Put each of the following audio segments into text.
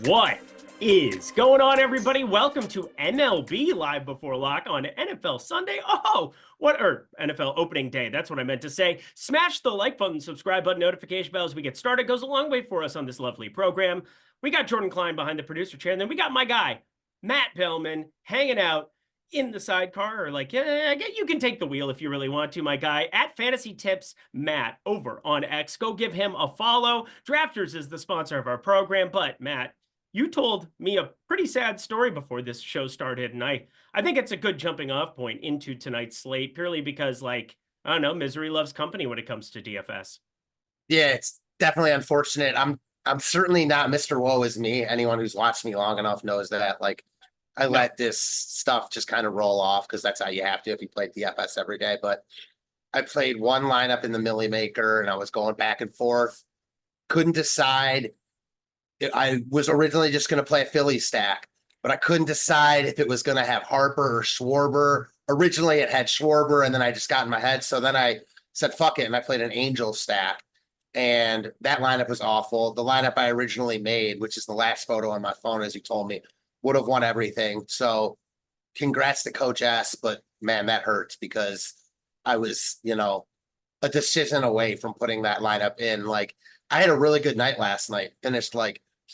What is going on, everybody? Welcome to MLB Live Before Lock on NFL Sunday. NFL opening day. That's what I meant to say. Smash the like button, subscribe button, notification bell as we get started. Goes a long way for us on this lovely program. We got Jordan Klein behind the producer chair, and then we got my guy, Matt Belman, hanging out in the sidecar, or you can take the wheel if you really want to, my guy, at Fantasy Tips Matt over on X. Go give him a follow. Drafters is the sponsor of our program, but Matt, you told me a pretty sad story before this show started, and I think it's a good jumping off point into tonight's slate, purely because, I don't know, misery loves company when it comes to DFS. Yeah, it's definitely unfortunate. I'm certainly not Mr. Woe is me. Anyone who's watched me long enough knows that. I let this stuff just kind of roll off because that's how you have to if you play DFS every day. But I played one lineup in the Millie Maker and I was going back and forth. Couldn't decide. I was originally just going to play a Philly stack, but I couldn't decide if it was going to have Harper or Schwarber. Originally it had Schwarber, and then I just got in my head. So then I said, fuck it. And I played an Angel stack. And that lineup was awful. The lineup I originally made, which is the last photo on my phone, as you told me, would have won everything. So congrats to Coach S, but man, that hurts because I was, a decision away from putting that lineup in. I had a really good night last night, finished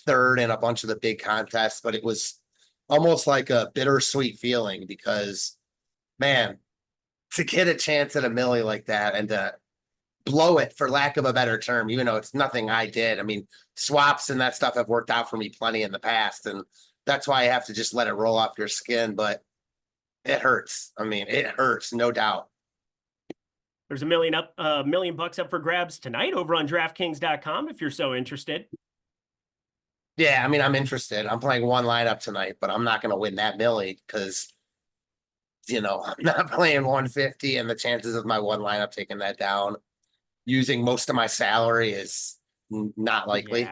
third in a bunch of the big contests, but it was almost like a bittersweet feeling because, man, to get a chance at a millie like that and to blow it, for lack of a better term, even though it's nothing I did. I mean, swaps and that stuff have worked out for me plenty in the past, and that's why I have to just let it roll off your skin, but it hurts. I mean, it hurts, no doubt. There's $1 million bucks up for grabs tonight over on DraftKings.com if you're so interested. Yeah, I mean, I'm interested. I'm playing one lineup tonight, but I'm not going to win that millie because, I'm not playing 150, and the chances of my one lineup taking that down using most of my salary is not likely.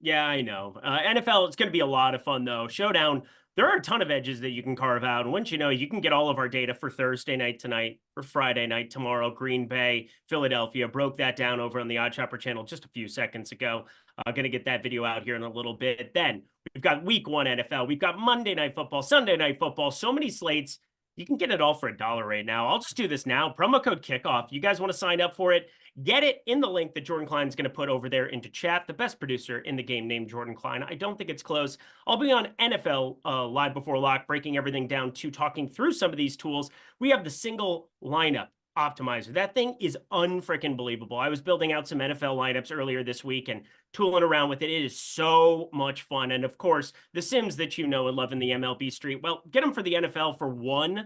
Yeah, I know. NFL, it's going to be a lot of fun, though. Showdown, there are a ton of edges that you can carve out. And once you know, you can get all of our data for Thursday night tonight, for Friday night tomorrow. Green Bay, Philadelphia. Broke that down over on the Odd Chopper channel just a few seconds ago. Going to get that video out here in a little bit. Then we've got week one NFL. We've got Monday Night Football, Sunday Night Football. So many slates. You can get it all for $1 right now. I'll just do this now. Promo code kickoff. You guys want to sign up for it? Get it in the link that Jordan Klein is going to put over there into chat. The best producer in the game named Jordan Klein. I don't think it's close. I'll be on NFL Live Before Lock, breaking everything down to talking through some of these tools. We have the single lineup optimizer. That thing is unfreaking believable. I was building out some NFL lineups earlier this week and tooling around with it. It is so much fun. And of course, the Sims that you know and love in the MLB street, well, get them for the NFL for $1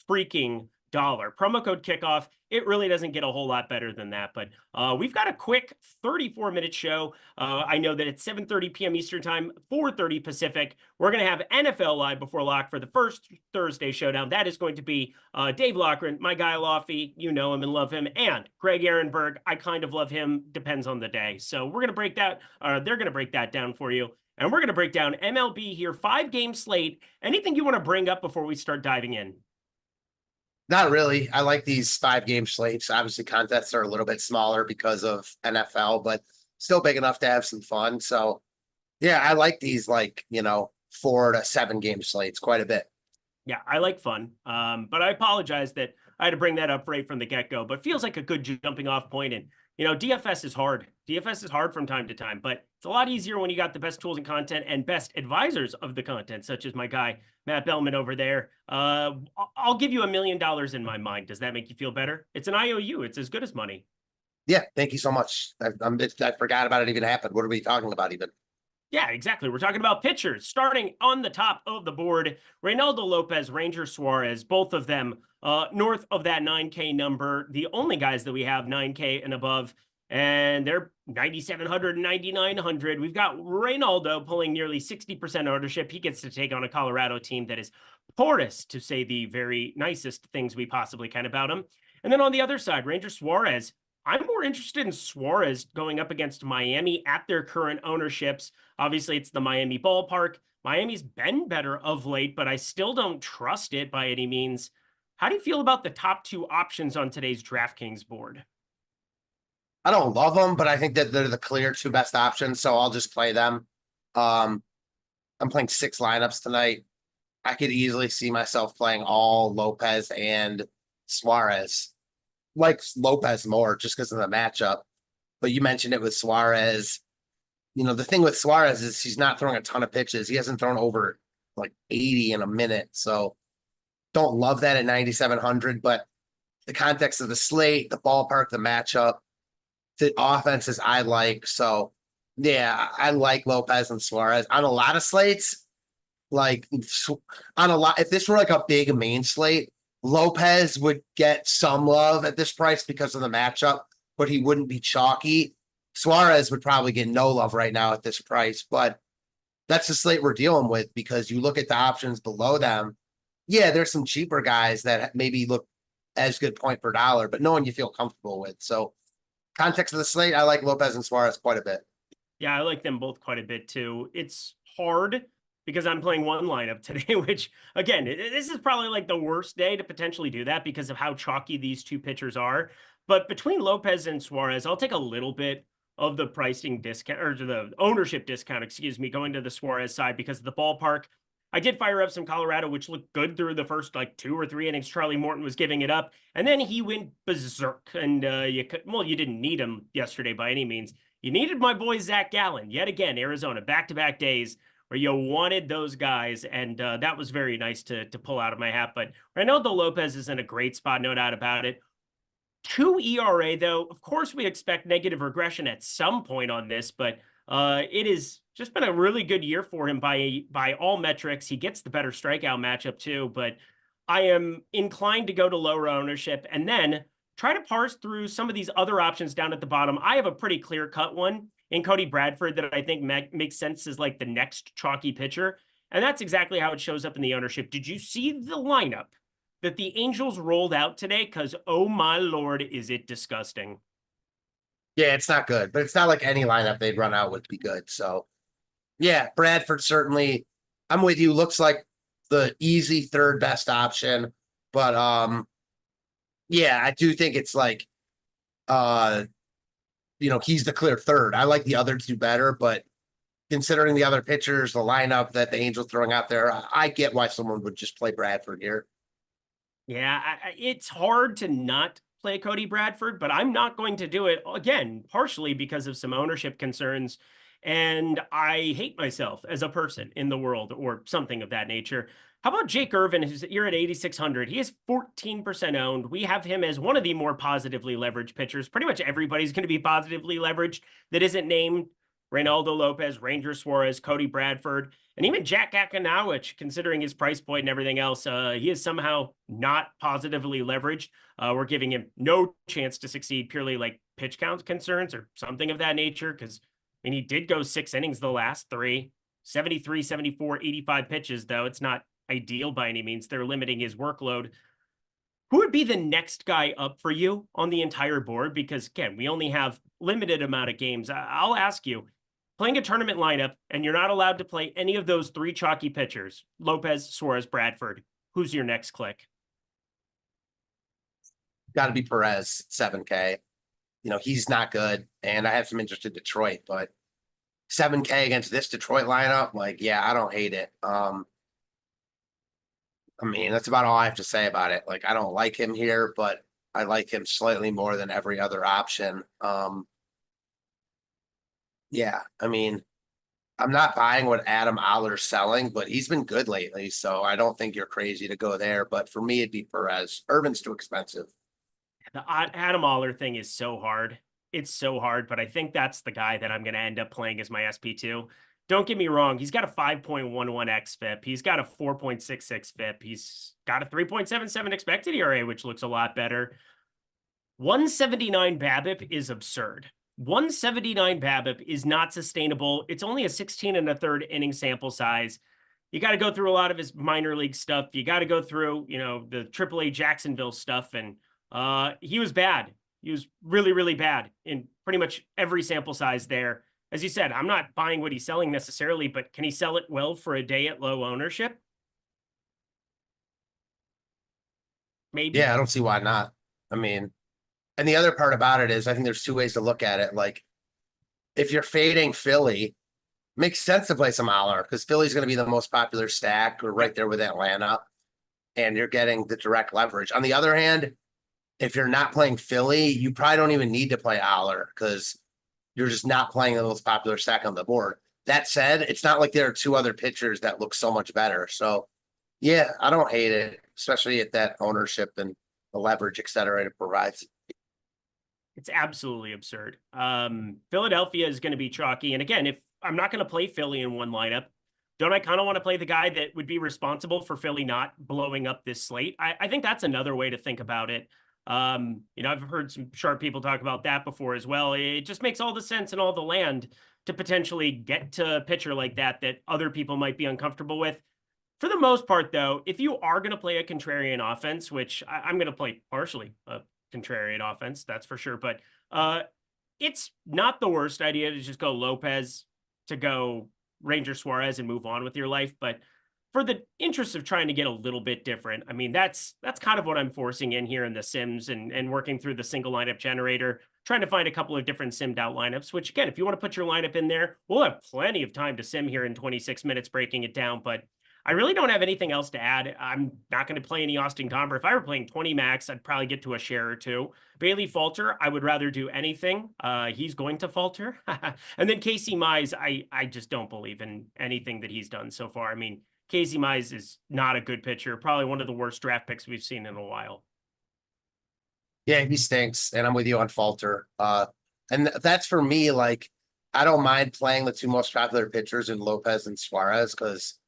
freaking dollar. Promo code kickoff. It really doesn't get a whole lot better than that, but we've got a quick 34-minute show. I know that it's 7:30 p.m. Eastern time, 4:30 Pacific. We're going to have NFL Live Before Lock for the first Thursday showdown. That is going to be Dave Loughran, my guy Lofty, you know him and love him, and Greg Ehrenberg. I kind of love him, depends on the day. So we're going to break that, they're going to break that down for you. And we're going to break down MLB here, 5-game slate. Anything you want to bring up before we start diving in? Not really. I like these 5-game slates. Obviously, contests are a little bit smaller because of NFL, but still big enough to have some fun. So, yeah, I like these 4 to 7 game slates quite a bit. Yeah, I like fun. But I apologize that I had to bring that up right from the get-go, but feels like a good jumping off point. And, DFS is hard. DFS is hard from time to time, but it's a lot easier when you got the best tools and content and best advisors of the content, such as my guy, Matt Belman over there. I'll give you $1 million in my mind. Does that make you feel better? It's an IOU. It's as good as money. Yeah, thank you so much. I forgot about it even happened. What are we talking about even? Yeah, exactly. We're talking about pitchers. Starting on the top of the board, Reynaldo Lopez, Ranger Suarez, both of them north of that 9K number. The only guys that we have 9K and above, and they're 9,700 and 9,900. We've got Reynaldo pulling nearly 60% ownership. He gets to take on a Colorado team that is porous, to say the very nicest things we possibly can about him. And then on the other side, Ranger Suarez. I'm more interested in Suarez going up against Miami at their current ownerships. Obviously, it's the Miami ballpark. Miami's been better of late, but I still don't trust it by any means. How do you feel about the top 2 options on today's DraftKings board? I don't love them, but I think that they're the clear 2 best options, so I'll just play them. I'm playing 6 lineups tonight. I could easily see myself playing all Lopez and Suarez. Like Lopez more just because of the matchup. But you mentioned it with Suarez. The thing with Suarez is he's not throwing a ton of pitches. He hasn't thrown over like 80 in a minute. So don't love that at 9,700, but the context of the slate, the ballpark, the matchup, the offenses I like. So yeah, I like Lopez and Suarez on a lot of slates. Like on a lot, if this were like a big main slate, Lopez would get some love at this price because of the matchup, but he wouldn't be chalky. Suarez would probably get no love right now at this price, but that's the slate we're dealing with because you look at the options below them. Yeah, there's some cheaper guys that maybe look as good point per dollar, but no one you feel comfortable with. So, context of the slate, I like Lopez and Suarez quite a bit. Yeah, I like them both quite a bit too. It's hard because I'm playing one lineup today, which again, this is probably like the worst day to potentially do that because of how chalky these two pitchers are. But between Lopez and Suarez, I'll take a little bit of the pricing discount or the ownership discount, excuse me, going to the Suarez side because of the ballpark. I did fire up some Colorado, which looked good through the first like 2 or 3 innings. Charlie Morton was giving it up, and then he went berserk. And you didn't need him yesterday by any means. You needed my boy Zach Gallen yet again. Arizona back-to-back days where you wanted those guys, and that was very nice to pull out of my hat. But Reynaldo Lopez is in a great spot, no doubt about it. 2 ERA, though, of course, we expect negative regression at some point on this, but it has just been a really good year for him by all metrics. He gets the better strikeout matchup, too, but I am inclined to go to lower ownership and then try to parse through some of these other options down at the bottom. I have a pretty clear-cut one in Cody Bradford that I think makes sense as like the next chalky pitcher, and that's exactly how it shows up in the ownership. Did you see the lineup that the Angels rolled out today? Because, oh my Lord, is it disgusting. Yeah, it's not good, but it's not like any lineup they'd run out would be good. So, yeah, Bradford certainly, I'm with you, looks like the easy third best option. But, yeah, I do think it's like, he's the clear third. I like the other two better, but considering the other pitchers, the lineup that the Angels throwing out there, I get why someone would just play Bradford here. Yeah, it's hard to not play Cody Bradford, but I'm not going to do it again, partially because of some ownership concerns. And I hate myself as a person in the world or something of that nature. How about Jake Irvin, who's here at 8,600? He is 14% owned. We have him as one of the more positively leveraged pitchers. Pretty much everybody's going to be positively leveraged that isn't named Reynaldo Lopez, Ranger Suarez, Cody Bradford, and even Jack Akinawich, considering his price point and everything else. He is somehow not positively leveraged. We're giving him no chance to succeed purely like pitch count concerns or something of that nature. Because, I mean, he did go 6 innings the last 3, 73, 74, 85 pitches, though. It's not ideal by any means. They're limiting his workload. Who would be the next guy up for you on the entire board? Because, again, we only have limited amount of games. I'll ask you, playing a tournament lineup, and you're not allowed to play any of those 3 chalky pitchers, Lopez, Suarez, Bradford, who's your next click? Got to be Perez, 7K. He's not good, and I have some interest in Detroit, but 7K against this Detroit lineup, like, yeah, I don't hate it. I mean, that's about all I have to say about it. Like, I don't like him here, but I like him slightly more than every other option. Yeah, I mean, I'm not buying what Adam Oller's selling, but he's been good lately, so I don't think you're crazy to go there. But for me, it'd be Perez. Irvin's too expensive. The Adam Oller thing is so hard. It's so hard, but I think that's the guy that I'm going to end up playing as my SP2. Don't get me wrong. He's got a 5.11 xFIP. He's got a 4.66 FIP. He's got a 3.77 expected ERA, which looks a lot better. 179 BABIP is absurd. 179 BABIP is not sustainable. It's only a 16 and a third inning sample size. You got to go through a lot of his minor league stuff. You got to go through, the AAA Jacksonville stuff. And he was bad. He was really, really bad in pretty much every sample size there. As you said, I'm not buying what he's selling necessarily, but can he sell it well for a day at low ownership? Maybe. Yeah, I don't see why not. I mean, and the other part about it is I think there's 2 ways to look at it. Like, if you're fading Philly, Makes sense to play some Aller because Philly's going to be the most popular stack. We're right there with Atlanta, and you're getting the direct leverage. On the other hand, if you're not playing Philly, you probably don't even need to play Aller because you're just not playing the most popular stack on the board. That said, it's not like there are two other pitchers that look so much better. So, yeah, I don't hate it, especially at that ownership and the leverage, et cetera, it provides. It's absolutely absurd. Philadelphia is going to be chalky. And again, if I'm not going to play Philly in one lineup, don't I kind of want to play the guy that would be responsible for Philly not blowing up this slate? I think that's another way to think about it. I've heard some sharp people talk about that before as well. It just makes all the sense in all the land to potentially get to a pitcher like that other people might be uncomfortable with. For the most part, though, if you are going to play a contrarian offense, which I'm going to play partially a contrarian offense, that's for sure, but it's not the worst idea to just go Lopez, to go Ranger Suarez and move on with your life. But for the interest of trying to get a little bit different, I mean, that's kind of what I'm forcing in here in the sims and working through the single lineup generator, trying to find a couple of different simmed out lineups, which again, if you want to put your lineup in there, we'll have plenty of time to sim here in 26 minutes breaking it down. But I really don't have anything else to add. I'm not going to play any Austin Gomber. If I were playing 20 max, I'd probably get to a share or two. Bailey Falter, I would rather do anything. He's going to falter. And then Casey Mize, I just don't believe in anything that he's done so far. I mean, Casey Mize is not a good pitcher. Probably one of the worst draft picks we've seen in a while. Yeah, he stinks. And I'm with you on Falter. And that's for me, like, I don't mind playing the two most popular pitchers in Lopez and Suarez because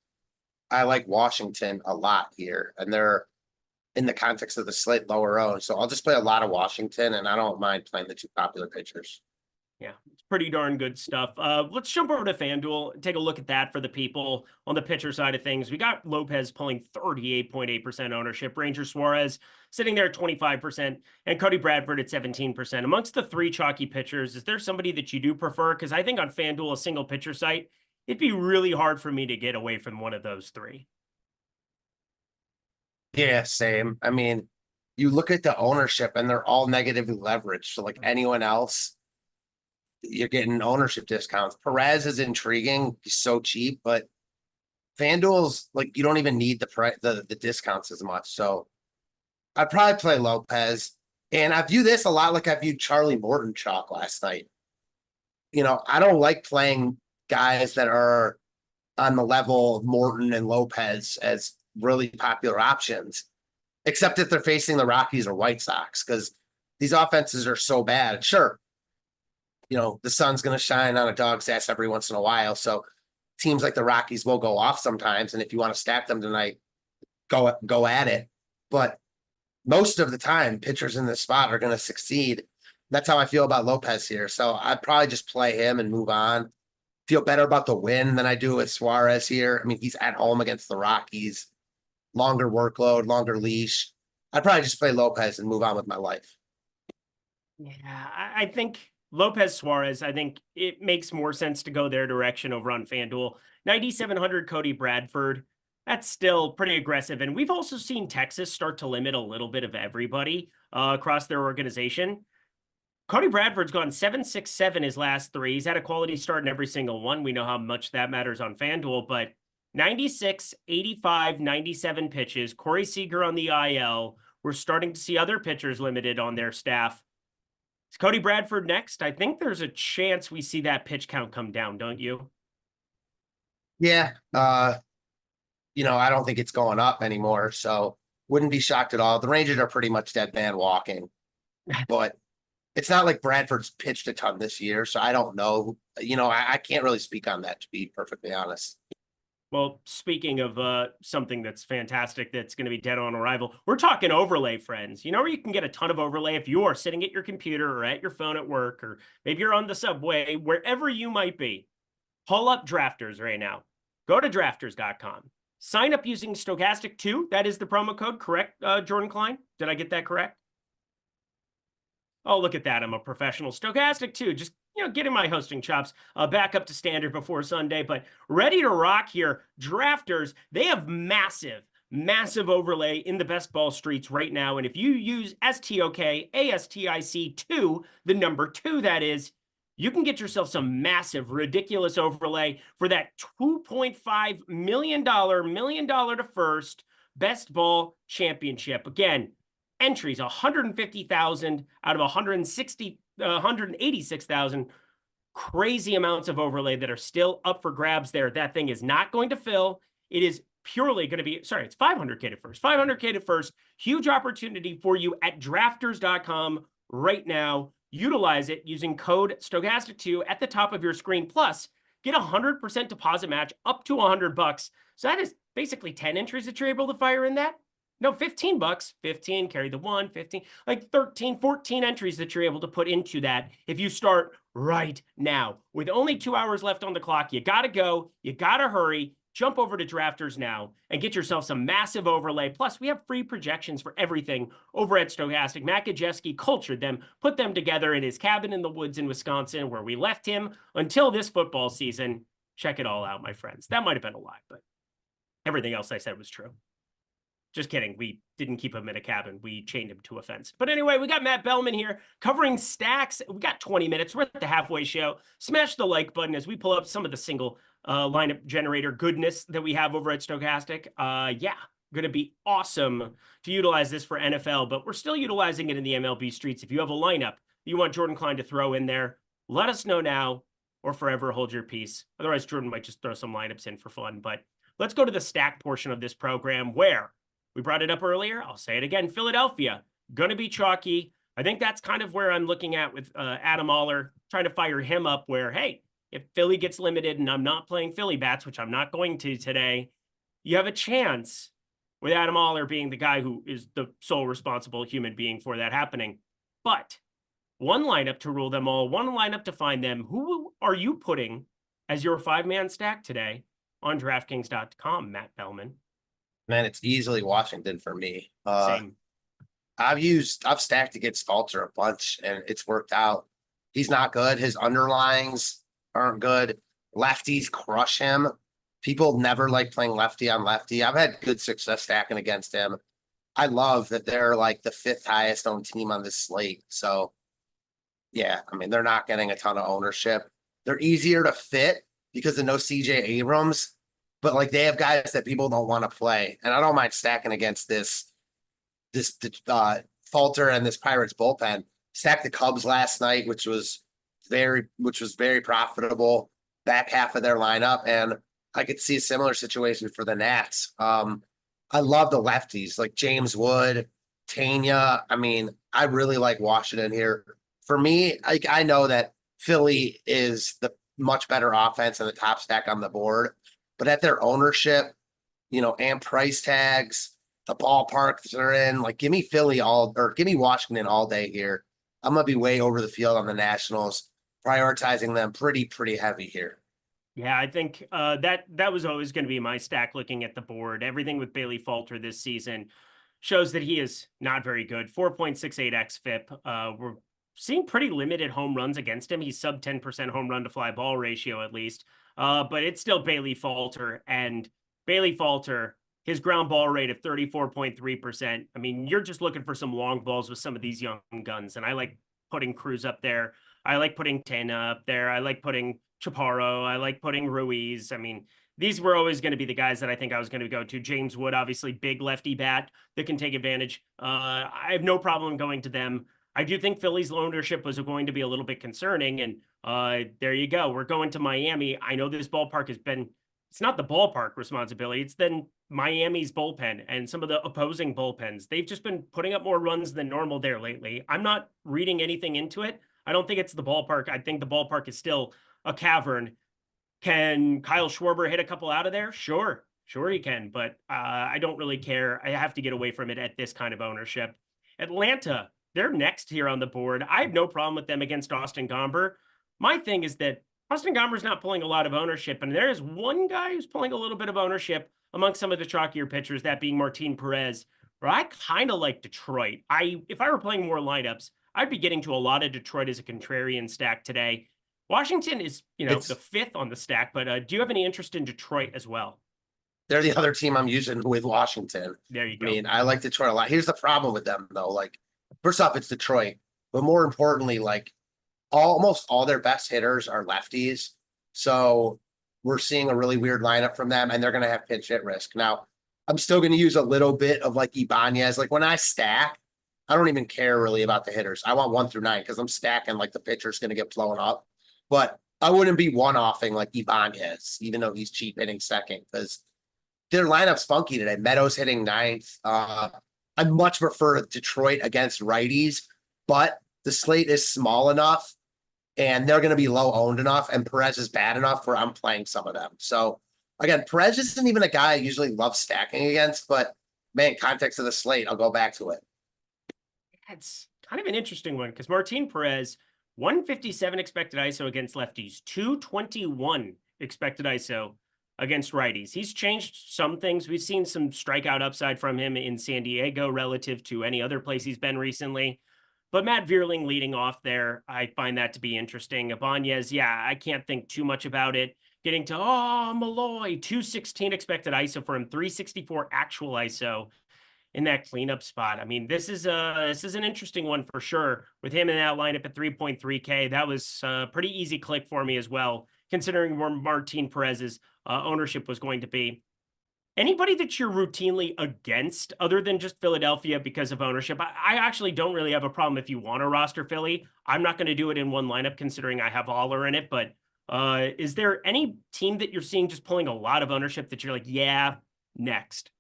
I like Washington a lot here, and they're in the context of the slate lower owned. So I'll just play a lot of Washington, and I don't mind playing the two popular pitchers. Yeah, it's pretty darn good stuff. Let's jump over to FanDuel, take a look at that for the people on the pitcher side of things. We got Lopez pulling 38.8% ownership, Ranger Suarez sitting there at 25%, and Cody Bradford at 17%. Amongst the three chalky pitchers, is there somebody that you do prefer? Because I think on FanDuel, a single pitcher site, it'd be really hard for me to get away from one of those three. Yeah, same. I mean, you look at the ownership and they're all negatively leveraged. So like anyone else, you're getting ownership discounts. Perez is intriguing. He's so cheap, but FanDuel's like, you don't even need the discounts as much. So I'd probably play Lopez. And I view this a lot like I viewed Charlie Morton chalk last night. I don't like playing guys that are on the level of Morton and Lopez as really popular options, except if they're facing the Rockies or White Sox, because these offenses are so bad. Sure, the sun's going to shine on a dog's ass every once in a while. So teams like the Rockies will go off sometimes. And if you want to stack them tonight, go at it. But most of the time, pitchers in this spot are going to succeed. That's how I feel about Lopez here. So I'd probably just play him and move on. Feel better about the win than I do with Suarez here. I mean, he's at home against the Rockies. Longer workload, longer leash. I'd probably just play Lopez and move on with my life. Yeah, I think Lopez Suarez, I think it makes more sense to go their direction over on FanDuel. 9,700 Cody Bradford. That's still pretty aggressive. And we've also seen Texas start to limit a little bit of everybody across their organization. Cody Bradford's gone 7-6-7 his last three. He's had a quality start in every single one. We know how much that matters on FanDuel, but 96, 85, 97 pitches. Corey Seager on the IL. We're starting to see other pitchers limited on their staff. Is Cody Bradford next? I think there's a chance we see that pitch count come down, don't you? Yeah. I don't think it's going up anymore, so wouldn't be shocked at all. The Rangers are pretty much dead man walking, but it's not like Bradford's pitched a ton this year, so I don't know. I can't really speak on that, to be perfectly honest. Well, speaking of something that's fantastic that's going to be dead on arrival, we're talking overlay, friends. You know where you can get a ton of overlay if you are sitting at your computer or at your phone at work, or maybe you're on the subway, wherever you might be. Pull up Drafters right now. Go to drafters.com. Sign up using Stochastic2. That is the promo code, correct, Jordan Klein? Did I get that correct? Oh, look at that. I'm a professional. Stochastic2. Just getting my hosting chops back up to standard before Sunday, but ready to rock here. Drafters, they have massive overlay in the best ball streets right now. And if you use STOKASTIC2, the number 2, that is, you can get yourself some massive, ridiculous overlay for that $2.5 million to first best ball championship. Again, entries 150,000 out of 186,000. Crazy amounts of overlay that are still up for grabs there. That thing is not going to fill. It is purely going to be, sorry, it's 500K to first. 500K to first. Huge opportunity for you at drafters.com right now. Utilize it using code Stochastic2 at the top of your screen. Plus, get 100% deposit match up to $100. So that is basically 10 entries that you're able to fire in that. No, $15, 15, carry the 1, 15, like 13, 14 entries that you're able to put into that if you start right now. With only 2 hours left on the clock, you got to go, you got to hurry, jump over to Drafters now and get yourself some massive overlay. Plus, we have free projections for everything over at Stochastic. Matt Gajewski cultured them, put them together in his cabin in the woods in Wisconsin, where we left him until this football season. Check it all out, my friends. That might have been a lie, but everything else I said was true. Just kidding. We didn't keep him in a cabin. We chained him to a fence. But anyway, we got Matt Belman here covering stacks. We got 20 minutes. We're at the halfway show. Smash the like button as we pull up some of the single lineup generator goodness that we have over at Stochastic. Yeah, going to be awesome to utilize this for NFL, but we're still utilizing it in the MLB streets. If you have a lineup you want Jordan Klein to throw in there, let us know now or forever hold your peace. Otherwise, Jordan might just throw some lineups in for fun. But let's go to the stack portion of this program where we brought it up earlier. I'll say it again. Philadelphia, going to be chalky. I think that's kind of where I'm looking at with Adam Aller, trying to fire him up where, hey, if Philly gets limited and I'm not playing Philly bats, which I'm not going to today, you have a chance with Adam Aller being the guy who is the sole responsible human being for that happening. But one lineup to rule them all, one lineup to find them. Who are you putting as your 5-man stack today on DraftKings.com, Matt Belman? Man, it's easily Washington for me. Same. I've stacked against Falter a bunch and it's worked out. He's not good. His underlyings aren't good. Lefties crush him. People never like playing lefty on lefty. I've had good success stacking against him. I love that they're like the 5th highest owned team on this slate. So yeah, I mean, they're not getting a ton of ownership. They're easier to fit because of no CJ Abrams. But like they have guys that people don't want to play, and I don't mind stacking against this Falter and this Pirates bullpen. Stacked the Cubs last night, which was very profitable. Back half of their lineup, and I could see a similar situation for the Nats. I love the lefties like James Wood, Tanya. I mean, I really like Washington here. For me, I know that Philly is the much better offense and the top stack on the board. But at their ownership, and price tags, the ballparks they're in, like give me give me Washington all day here. I'm gonna be way over the field on the Nationals, prioritizing them pretty heavy here. Yeah, I think that was always going to be my stack looking at the board. Everything with Bailey Falter this season shows that he is not very good. 4.68x FIP. We're seeing pretty limited home runs against him. He's sub 10% home run to fly ball ratio at least. But it's still Bailey Falter, and Bailey Falter, his ground ball rate of 34.3%. I mean, you're just looking for some long balls with some of these young guns. And I like putting Cruz up there. I like putting Tena up there. I like putting Chaparro. I like putting Ruiz. I mean, these were always going to be the guys that I think I was going to go to. James Wood, obviously big lefty bat that can take advantage. I have no problem going to them. I do think Philly's ownership was going to be a little bit concerning, and there you go. We're going to Miami. I know this ballpark has been, it's not the ballpark responsibility. It's then Miami's bullpen and some of the opposing bullpens. They've just been putting up more runs than normal there lately. I'm not reading anything into it. I don't think it's the ballpark. I think the ballpark is still a cavern. Can Kyle Schwarber hit a couple out of there? Sure he can, but I don't really care. I have to get away from it at this kind of ownership. Atlanta, they're next here on the board. I have no problem with them against Austin Gomber. My thing is that Austin Gomber's not pulling a lot of ownership, and there is one guy who's pulling a little bit of ownership among some of the chalkier pitchers, that being Martin Perez, where I kind of like Detroit. If I were playing more lineups, I'd be getting to a lot of Detroit as a contrarian stack today. Washington is, the 5th on the stack, but do you have any interest in Detroit as well? They're the other team I'm using with Washington. There you go. I mean, I like Detroit a lot. Here's the problem with them, though. Like, first off, it's Detroit. But more importantly, like, almost all their best hitters are lefties. So we're seeing a really weird lineup from them, and they're going to have pitch hit risk. Now, I'm still going to use a little bit of like Ibanez. Like when I stack, I don't even care really about the hitters. I want 1 through 9 because I'm stacking like the pitcher's going to get blown up. But I wouldn't be one-offing like Ibanez, even though he's cheap hitting second, because their lineup's funky today. Meadows hitting 9th. I much prefer Detroit against righties, but the slate is small enough and they're going to be low owned enough, and Perez is bad enough where I'm playing some of them. So again, Perez isn't even a guy I usually love stacking against, but man, context of the slate, I'll go back to it. It's kind of an interesting one because Martin Perez, 157 expected ISO against lefties, 221 expected ISO against righties. He's changed some things. We've seen some strikeout upside from him in San Diego relative to any other place he's been recently. But Matt Vierling leading off there, I find that to be interesting. Ibanez, yeah, I can't think too much about it. Getting to, Malloy, 216 expected ISO for him, 364 actual ISO in that cleanup spot. I mean, this is an interesting one for sure. With him in that lineup at 3.3K, that was a pretty easy click for me as well, considering where Martin Perez's ownership was going to be. Anybody that you're routinely against other than just Philadelphia because of ownership? I actually don't really have a problem if you want to roster Philly. I'm not going to do it in one lineup considering I have Aller in it, but is there any team that you're seeing just pulling a lot of ownership that you're like, yeah, next?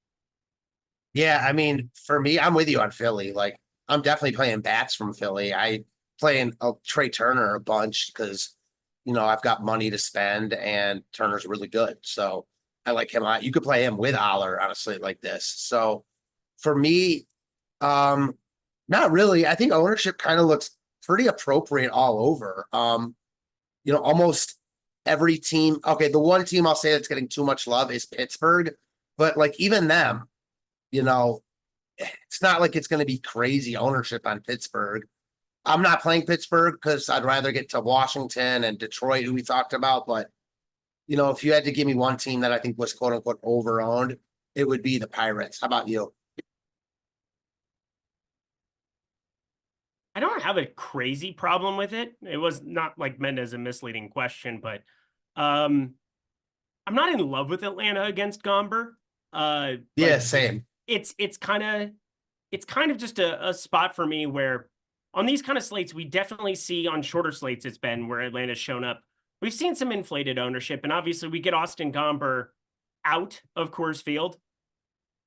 Yeah, I mean, for me, I'm with you on Philly. Like, I'm definitely playing bats from Philly. I playing Trey Turner a bunch because, I've got money to spend and Turner's really good. So I like him a lot. You could play him with Aller on a slate like this. So for me, not really. I think ownership kind of looks pretty appropriate all over. Almost every team. Okay, the one team I'll say that's getting too much love is Pittsburgh, but like even them, it's not like it's going to be crazy ownership on Pittsburgh. I'm not playing Pittsburgh because I'd rather get to Washington and Detroit, who we talked about. But, if you had to give me one team that I think was quote unquote over-owned, it would be the Pirates. How about you? I don't have a crazy problem with it. It was not like meant as a misleading question, but I'm not in love with Atlanta against Gomber. Yeah, same. It's kind of just a spot for me where on these kind of slates, we definitely see on shorter slates it's been where Atlanta's shown up. We've seen some inflated ownership, and obviously we get Austin Gomber out of Coors Field.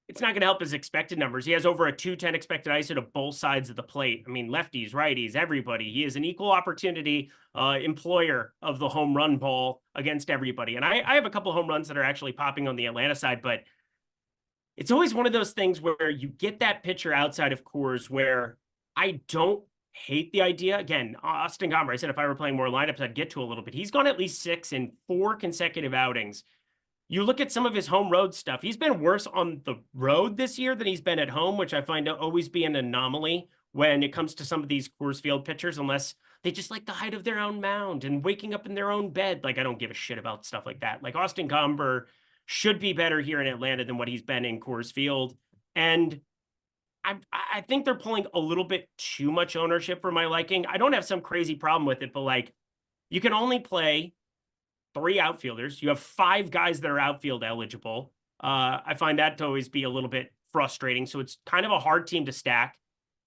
It's not going to help his expected numbers. He has over a 210 expected ISO to both sides of the plate. I mean, lefties, righties, everybody. He is an equal opportunity employer of the home run ball against everybody. And I have a couple home runs that are actually popping on the Atlanta side, but it's always one of those things where you get that pitcher outside of Coors where I don't hate the idea. Again, Austin Gomber, I said if I were playing more lineups, I'd get to a little bit. He's gone at least 6 in 4 consecutive outings. You look at some of his home road stuff. He's been worse on the road this year than he's been at home, which I find to always be an anomaly when it comes to some of these Coors Field pitchers, unless they just like the height of their own mound and waking up in their own bed. Like, I don't give a shit about stuff like that. Like, Austin Gomber should be better here in Atlanta than what he's been in Coors Field. And I think they're pulling a little bit too much ownership for my liking. I don't have some crazy problem with it, but like, you can only play 3 outfielders. You have 5 guys that are outfield eligible. I find that to always be a little bit frustrating. So it's kind of a hard team to stack.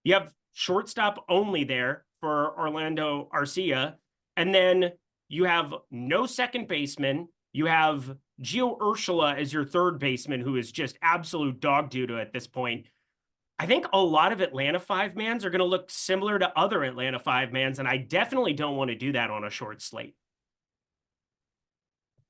You have shortstop only there for Orlando Arcia. And then you have no second baseman. You have Gio Urshela as your third baseman, who is just absolute dog doo-doo at this point. I think a lot of Atlanta 5-mans are going to look similar to other Atlanta 5-mans, and I definitely don't want to do that on a short slate.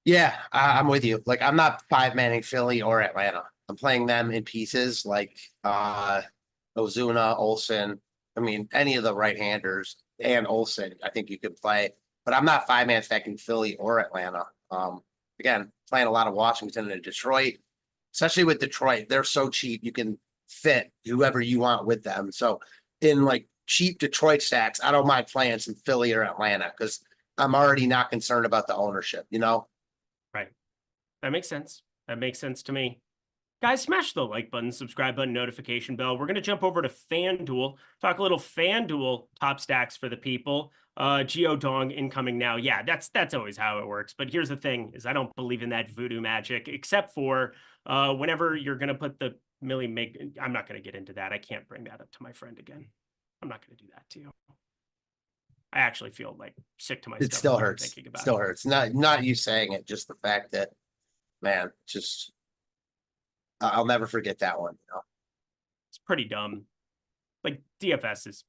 Yeah, I'm with you. Like, I'm not 5-manning Philly or Atlanta. I'm playing them in pieces like Ozuna, Olsen. I mean, any of the right-handers and Olsen, I think you could play. But I'm not 5-man stacking Philly or Atlanta. Again, playing a lot of Washington and Detroit, especially with Detroit. They're so cheap. You can fit whoever you want with them. So in like cheap Detroit stacks, I don't mind playing some Philly or Atlanta because I'm already not concerned about the ownership, Right. That makes sense. That makes sense to me. Guys, smash the like button, subscribe button, notification bell. We're going to jump over to FanDuel, talk a little FanDuel top stacks for the people. Geo Dong incoming now. Yeah, that's always how it works. But here's the thing is I don't believe in that voodoo magic, except for whenever you're going to put the I'm not going to get into that. I can't bring that up to my friend again. I'm not going to do that to you. I actually feel like sick to my stomach. It still hurts. Thinking about Still hurts. Not you saying it, just the fact that, man, just I'll never forget that one. You know? It's pretty dumb. Like DFS is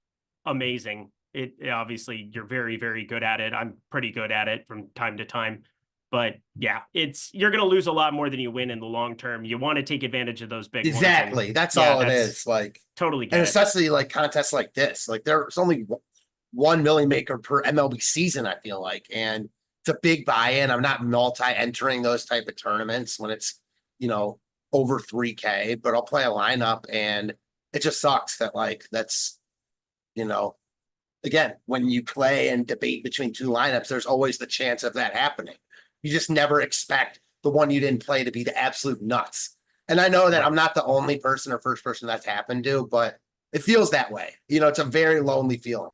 amazing. It obviously you're very, very good at it. I'm pretty good at it from time to time. But yeah, you're going to lose a lot more than you win in the long term. You want to take advantage of those big exactly. Ones. That's all it is. Like totally, and especially like contests like this. Like there's only 1 million maker per MLB season. I feel like, and it's a big buy-in. I'm not multi-entering those type of tournaments when it's over 3K, but I'll play a lineup, and it just sucks that that's again when you play and debate between two lineups, there's always the chance of that happening. You just never expect the one you didn't play to be the absolute nuts. And I know that I'm not the only person or first person that's happened to, but it feels that way. It's a very lonely feeling.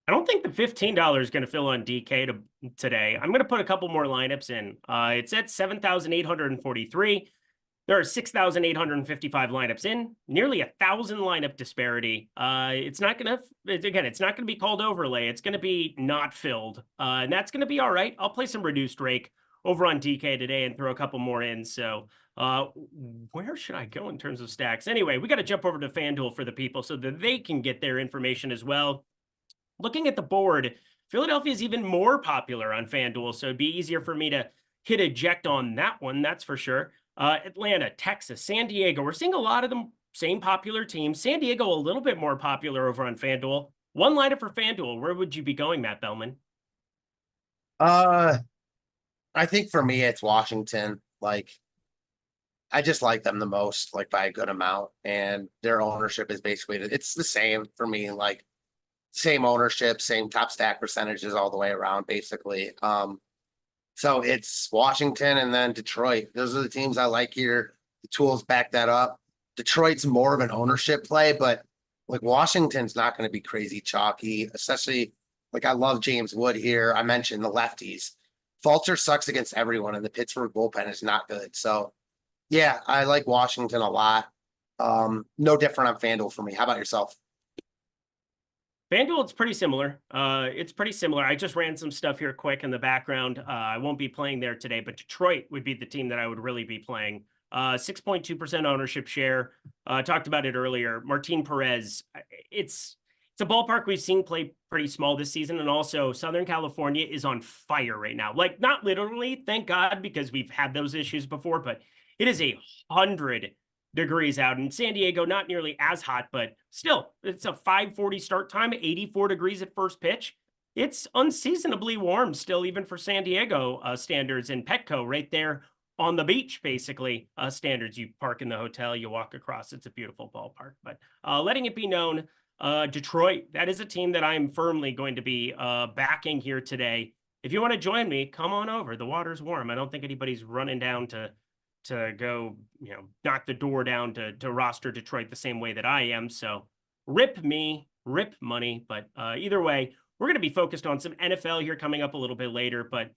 I don't think the $15 is going to fill on DK today. I'm going to put a couple more lineups in. It's at 7,843. There are 6,855 lineups in, nearly 1,000 lineup disparity. It's not going to be called overlay. It's going to be not filled. And that's going to be all right. I'll play some reduced rake over on DK today and throw a couple more in. So where should I go in terms of stacks? Anyway, we got to jump over to FanDuel for the people so that they can get their information as well. Looking at the board, Philadelphia is even more popular on FanDuel, so it'd be easier for me to hit eject on that one, that's for sure. Atlanta, Texas, San Diego. We're seeing a lot of them same popular teams. San Diego a little bit more popular over on FanDuel. One lineup for FanDuel. Where would you be going, Matt Belman? I think for me it's Washington. Like I just like them the most, like by a good amount, and their ownership is basically it's the same for me. Like same ownership, same top stack percentages all the way around, basically. So it's Washington and then Detroit. Those are the teams I like here. The tools back that up. Detroit's more of an ownership play, but like Washington's not going to be crazy chalky, especially like I love James Wood here. I mentioned the lefties. Falter sucks against everyone, and the Pittsburgh bullpen is not good. So yeah, I like Washington a lot. No different on FanDuel for me. How about yourself? FanDuel, it's pretty similar. I just ran some stuff here quick in the background. I won't be playing there today, but Detroit would be the team that I would really be playing. 6.2% ownership share. Talked about it earlier. Martin Perez. It's a ballpark we've seen play pretty small this season, and also Southern California is on fire right now. Like not literally, thank God, because we've had those issues before, but it is 100 degrees out in San Diego, not nearly as hot, but still it's a 5:40 start time, 84 degrees at first pitch. It's unseasonably warm still, even for San Diego standards, and Petco right there on the beach, basically standards. You park in the hotel, you walk across. It's a beautiful ballpark, but letting it be known, Detroit, that is a team that I'm firmly going to be backing here today. If you want to join me, come on over. The water's warm. I don't think anybody's running down to go, knock the door down to roster Detroit the same way that I am. So rip me, rip money. But either way, we're going to be focused on some NFL here coming up a little bit later. But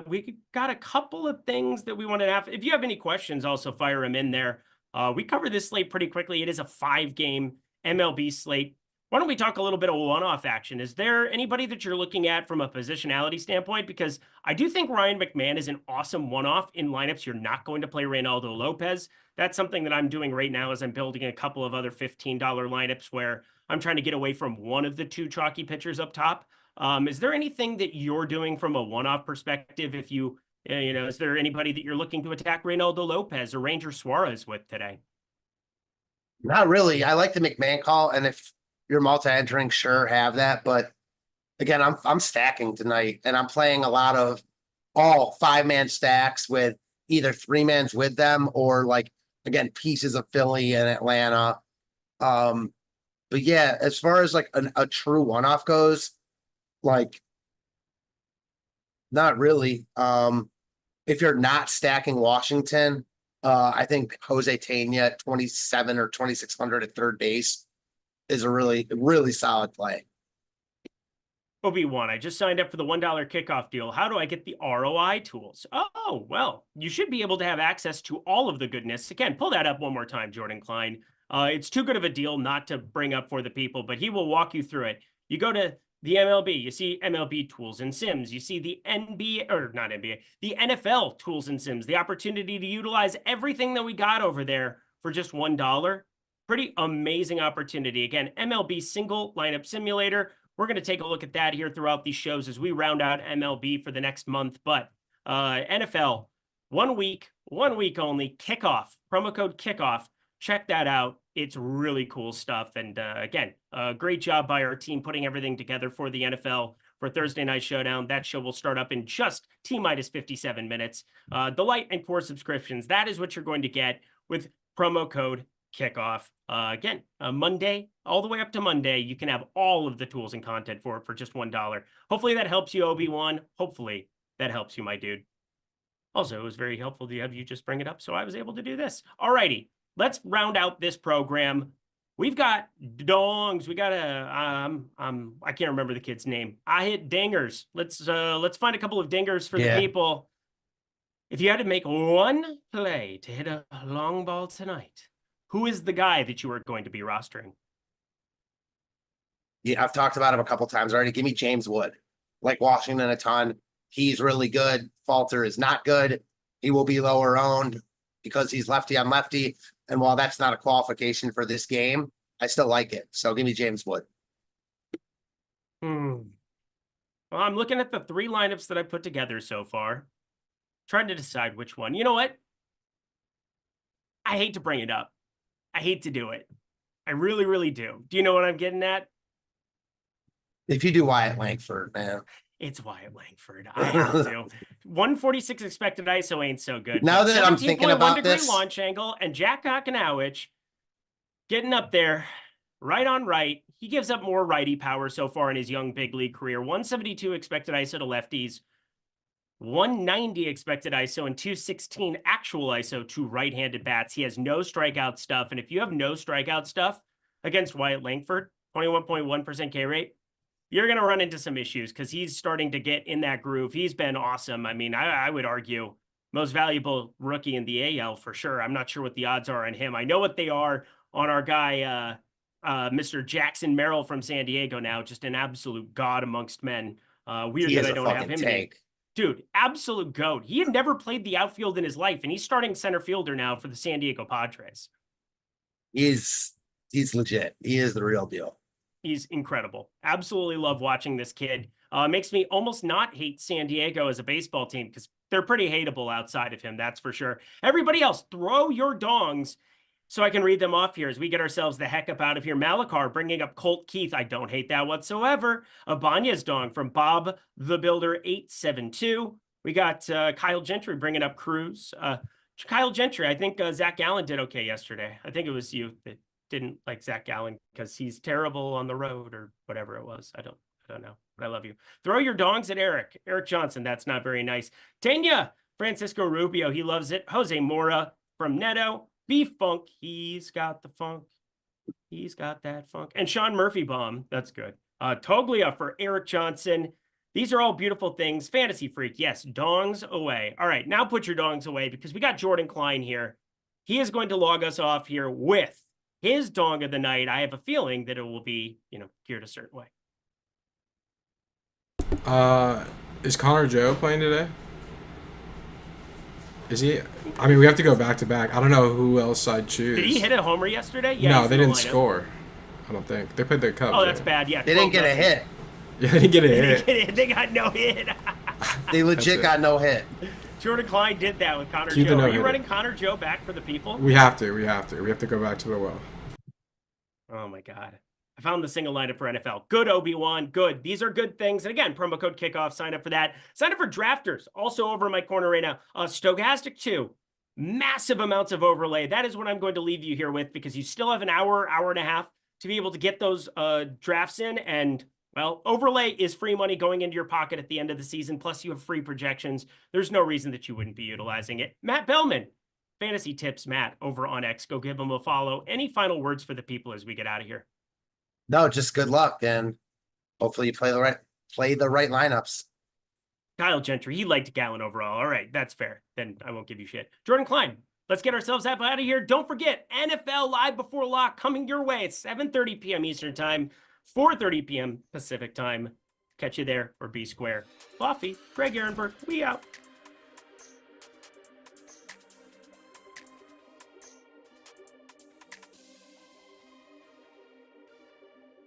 we got a couple of things that we wanted to have. If you have any questions, also fire them in there. We covered this slate pretty quickly. It is a 5-game MLB slate. Why don't we talk a little bit of one-off action? Is there anybody that you're looking at from a positionality standpoint? Because I do think Ryan McMahon is an awesome one-off in lineups. You're not going to play Reynaldo Lopez. That's something that I'm doing right now as I'm building a couple of other $15 lineups where I'm trying to get away from one of the two chalky pitchers up top. Is there anything that you're doing from a one-off perspective? If is there anybody that you're looking to attack Reynaldo Lopez or Ranger Suarez with today? Not really. I like the McMahon call, and if you're multi-entering, sure, have that. But again, I'm stacking tonight, and I'm playing a lot of all 5-man stacks with either 3-mans with them or like again pieces of Philly and Atlanta. But yeah, as far as like a true one-off goes, like not really. If you're not stacking Washington, I think Jose Tena at 27 or 2,600 at third base is a really, really solid play. Obi-Wan, I just signed up for the $1 kickoff deal. How do I get the ROI tools? Oh, well, you should be able to have access to all of the goodness. Again, pull that up one more time, Jordan Klein. It's too good of a deal not to bring up for the people, but he will walk you through it. You go to the MLB, you see MLB tools and sims. You see the NBA, or not NBA, the NFL tools and sims, the opportunity to utilize everything that we got over there for just $1. Pretty amazing opportunity. Again, MLB single lineup simulator. We're going to take a look at that here throughout these shows as we round out MLB for the next month. But NFL, 1 week only, kickoff, promo code kickoff. Check that out. It's really cool stuff. And again, great job by our team putting everything together for the NFL for Thursday Night Showdown. That show will start up in just T-minus 57 minutes. The light and core subscriptions, that is what you're going to get with promo code kickoff. Again, Monday, all the way up to Monday, you can have all of the tools and content for just $1. Hopefully that helps you, Obi-Wan. Hopefully that helps you, my dude. Also, it was very helpful to have you just bring it up, so I was able to do this. All righty, let's round out this program. We've got dongs. We got I can't remember the kid's name. I hit dingers. Let's find a couple of dingers for the people. If you had to make one play to hit a long ball tonight, who is the guy that you are going to be rostering? Yeah, I've talked about him a couple times already. Give me James Wood. Like Washington a ton. He's really good. Falter is not good. He will be lower owned because he's lefty on lefty. And while that's not a qualification for this game, I still like it. So give me James Wood. Well, I'm looking at the 3 lineups that I put together so far. Trying to decide which one. You know what? I hate to bring it up. I hate to do it. I really, really do. Do you know what I'm getting at? If you do Wyatt Langford, man. It's Wyatt Langford. I have to. 146 expected ISO ain't so good. Now that I'm thinking about this, launch angle and Jack Kokonowicz getting up there, right on right. He gives up more righty power so far in his young big league career. 172 expected ISO to lefties, 190 expected ISO and 216 actual ISO to right-handed bats. He has no strikeout stuff, and if you have no strikeout stuff against Wyatt Langford, 21.1% K rate, you're going to run into some issues because he's starting to get in that groove. He's been awesome. I mean, I would argue most valuable rookie in the AL for sure. I'm not sure what the odds are on him. I know what they are on our guy, Mr. Jackson Merrill from San Diego now, just an absolute god amongst men. Weird that I don't have him. Dude, absolute goat. He had never played the outfield in his life, and he's starting center fielder now for the San Diego Padres. He's legit. He is the real deal. He's incredible. Absolutely love watching this kid. Makes me almost not hate San Diego as a baseball team because they're pretty hateable outside of him, that's for sure. Everybody else, throw your dongs so I can read them off here as we get ourselves the heck up out of here. Malakar bringing up Colt Keith. I don't hate that whatsoever. Abanya's dong from Bob the Builder 872. We got Kyle Gentry bringing up Cruz. Kyle Gentry, I think Zach Gallen did okay yesterday. I think it was you that didn't like Zach Gallen because he's terrible on the road or whatever it was. I don't know, but I love you. Throw your dongs at Eric Johnson. That's not very nice. Tanya, Francisco Rubio. He loves it. Jose Mora from Neto. B-Funk. He's got the funk. He's got that funk. And Sean Murphy bomb. That's good. Toglia for Eric Johnson. These are all beautiful things. Fantasy Freak. Yes. Dongs away. All right. Now put your dongs away because we got Jordan Klein here. He is going to log us off here with his dong of the night. I have a feeling that it will be, geared a certain way. Is Connor Joe playing today? Is he? I mean, we have to go back to back. I don't know who else I'd choose. Did he hit a homer yesterday? Yeah, no, they didn't score. I don't think. They played the Cubs. Oh, that's bad. Yeah. They didn't get a hit. Yeah, they didn't get a hit. They got no hit. They legit got no hit. Jordan Klein did that with Connor Keep Joe. Are you running Connor Joe back for the people? We have to. We have to go back to the well. Oh, my God. I found the single lineup for NFL. Good, Obi-Wan. Good. These are good things. And again, promo code kickoff. Sign up for that. Sign up for drafters. Also over in my corner right now. Stochastic 2. Massive amounts of overlay. That is what I'm going to leave you here with because you still have an hour and a half to be able to get those drafts in. And, well, overlay is free money going into your pocket at the end of the season. Plus, you have free projections. There's no reason that you wouldn't be utilizing it. Matt Belman. Fantasy Tips Matt over on X. Go give him a follow. Any final words for the people as we get out of here? No, just good luck, and hopefully you play the right lineups. Kyle Gentry, he liked Gallon overall. All right, that's fair. Then I won't give you shit. Jordan Klein, let's get ourselves out of here. Don't forget, NFL Live Before Lock coming your way at 7:30 p.m. Eastern Time, 4:30 p.m. Pacific Time. Catch you there or be square. Buffy, Greg Ehrenberg, we out.